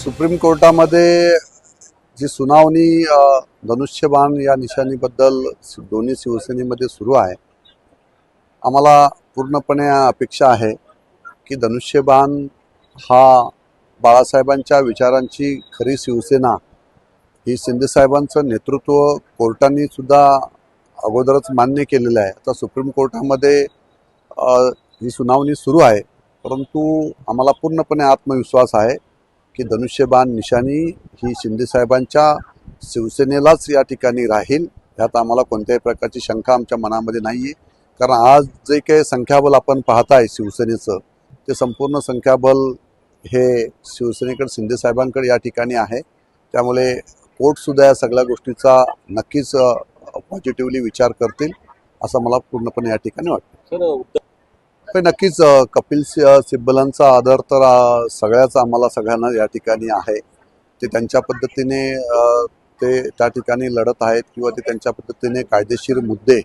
Supreme कोर्टामध्ये जी सुनावणी धनुष्यबाण या निशाणीबद्दल दोन्ही शिवसेनेमध्ये सुरू आहे। आम्हाला पूर्णपणे अपेक्षा आहे की धनुष्यबाण हा बाळासाहेबांच्या विचारांची खरी शिवसेना ही शिंदेसाहेबांचं नेतृत्व कोर्टाने सुद्धा अगोदरच मान्य केलेलं आहे। आता सुप्रीम कोर्टामध्ये ही सुनावणी सुरू आहे, परंतु आम्हाला पूर्णपणे आत्मविश्वास आहे की धनुष्यबाण निशाणी ही शिंदेसाहेबांच्या शिवसेनेलाच या ठिकाणी राहील। यात आम्हाला कोणत्याही प्रकारची शंका आमच्या मनामध्ये नाही आहे, कारण आज जे काही संख्याबळ आपण पाहताय शिवसेनेचं, ते संपूर्ण संख्याबळ हे शिवसेनेकडे शिंदेसाहेबांकडे या ठिकाणी आहे। त्यामुळे कोर्टसुद्धा या सगळ्या गोष्टीचा नक्कीच पॉझिटिव्हली विचार करतील असं मला पूर्णपणे या ठिकाणी वाटतं। पण नक्कीच कपिल सिब्बलांचा आदर तर सगळ्यांना या ठिकाणी आहे। ते त्यांच्या पद्धतीने ते त्या ठिकाणी लढत आहेत किंवा ते त्यांच्या पद्धतीने कायदेशीर मुद्दे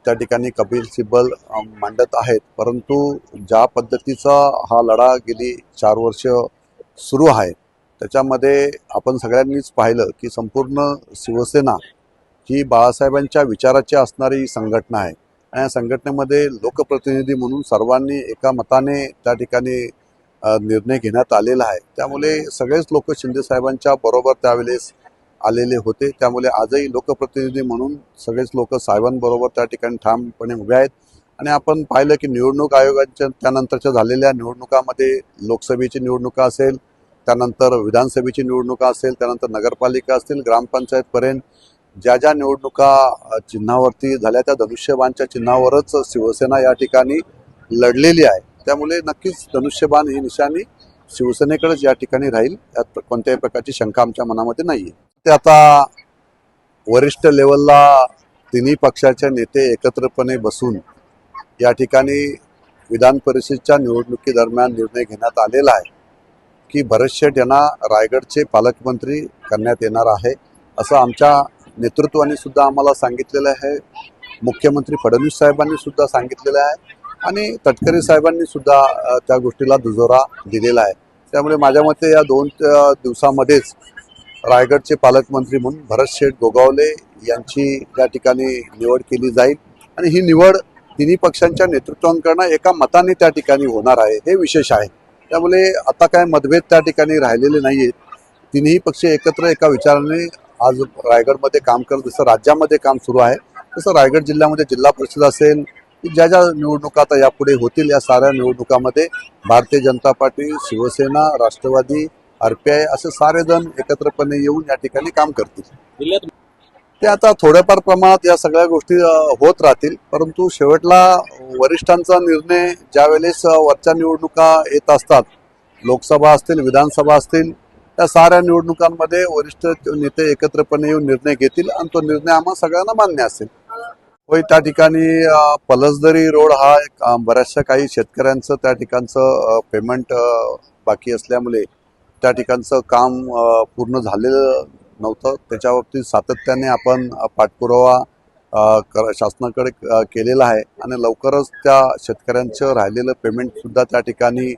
त्या ठिकाणी कपिल सिब्बल मांडत आहेत। परंतु ज्या पद्धतीचा हा लढा गेली 4 वर्ष सुरू आहे, त्याच्यामध्ये आपण सगळ्यांनीच पाहिलं की संपूर्ण शिवसेना ही बाळासाहेबांच्या विचाराची असणारी संघटना आहे आणि या संघटनेमध्ये लोकप्रतिनिधी म्हणून सर्वांनी एका मताने त्या ठिकाणी निर्णय घेण्यात आलेला आहे। त्यामुळे सगळेच लोक शिंदेसाहेबांच्या बरोबर त्यावेळेस आलेले होते। त्यामुळे आजही लोकप्रतिनिधी म्हणून सगळेच लोक साहेबांबरोबर त्या ठिकाणी ठामपणे उभे आहेत। आणि आपण पाहिलं की निवडणूक आयोगाच्या त्यानंतरच्या झालेल्या निवडणुकामध्ये लोकसभेची निवडणुका असेल, त्यानंतर विधानसभेची निवडणुका असेल, त्यानंतर नगरपालिका असतील, ग्रामपंचायतपर्यंत ज्या ज्या निवडणुका चिन्हावरती झाल्या त्या धनुष्यबाणच्या चिन्हावरच शिवसेना या ठिकाणी लढलेली आहे। त्यामुळे नक्कीच धनुष्यबाण ही निशाणी शिवसेनेकडेच या ठिकाणी राहील, यात कोणत्याही प्रकारची शंका आमच्या मनामध्ये नाही आहे। ते आता वरिष्ठ लेवलला तिन्ही पक्षाचे नेते एकत्रपणे बसून या ठिकाणी विधान परिषदेच्या निवडणुकीदरम्यान निर्णय घेण्यात आलेला आहे की भरत शेठ यांना रायगडचे पालकमंत्री करण्यात येणार आहे, असं आमच्या नेतृत्वाने सुद्धा आम्हाला सांगितलेलं आहे। मुख्यमंत्री फडणवीस साहेबांनी सुद्धा सांगितलेलं आहे आणि तटकरे साहेबांनी सुद्धा त्या गोष्टीला दुजोरा दिलेला आहे। त्यामुळे माझ्या मते या 2 दिवसामध्येच रायगडचे पालकमंत्री म्हणून भरत शेठ गोगावले यांची त्या ठिकाणी निवड केली जाईल आणि ही निवड तिन्ही पक्षांच्या नेतृत्वांकडून एका मताने त्या ठिकाणी होणार आहे, हे विशेष आहे। त्यामुळे आता काय मतभेद त्या ठिकाणी राहिलेले नाही आहेत। तिन्ही पक्ष एकत्र एका विचाराने आज रायगडमध्ये काम करत, जसं राज्यामध्ये काम सुरू आहे तसं रायगड जिल्ह्यामध्ये जिल्हा परिषद असेल, ज्या ज्या निवडणुका आता यापुढे होतील, या साऱ्या निवडणुकामध्ये भारतीय जनता पार्टी, शिवसेना, राष्ट्रवादी, RPI असे सारेजण एकत्रपणे येऊन या ठिकाणी काम करतील। ते आता थोड्याफार प्रमाणात या सगळ्या गोष्टी होत राहतील, परंतु शेवटला वरिष्ठांचा निर्णय ज्यावेळेस वरच्या निवडणुका येत असतात, लोकसभा असतील, विधानसभा असतील, त्या साऱ्या निवडणुकांमध्ये वरिष्ठ नेते एकत्रपणे येऊन निर्णय घेतील आणि तो निर्णय आम्हा सगळ्यांना मान्य असेल। होय, त्या ठिकाणी पलसदरी रोड हा बऱ्याचशा काही शेतकऱ्यांचं त्या ठिकाणचं पेमेंट बाकी असल्यामुळे त्या ठिकाणचं काम पूर्ण झालेलं नव्हतं। त्याच्याबाबतीत सातत्याने आपण पाठपुरावा शासनाकडे केलेला आहे आणि लवकरच त्या शेतकऱ्यांचं राहिलेलं पेमेंट सुद्धा त्या ठिकाणी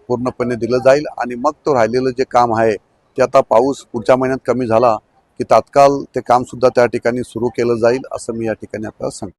पूर्णपणे दिलं जाईल आणि मग तो राहिलेलं जे काम आहे ते आता पाऊस पुढच्या महिन्यात कमी झाला की तात्काळ ते काम सुद्धा त्या ठिकाणी सुरू केलं जाईल, असं मी या ठिकाणी आपल्याला सांगतो।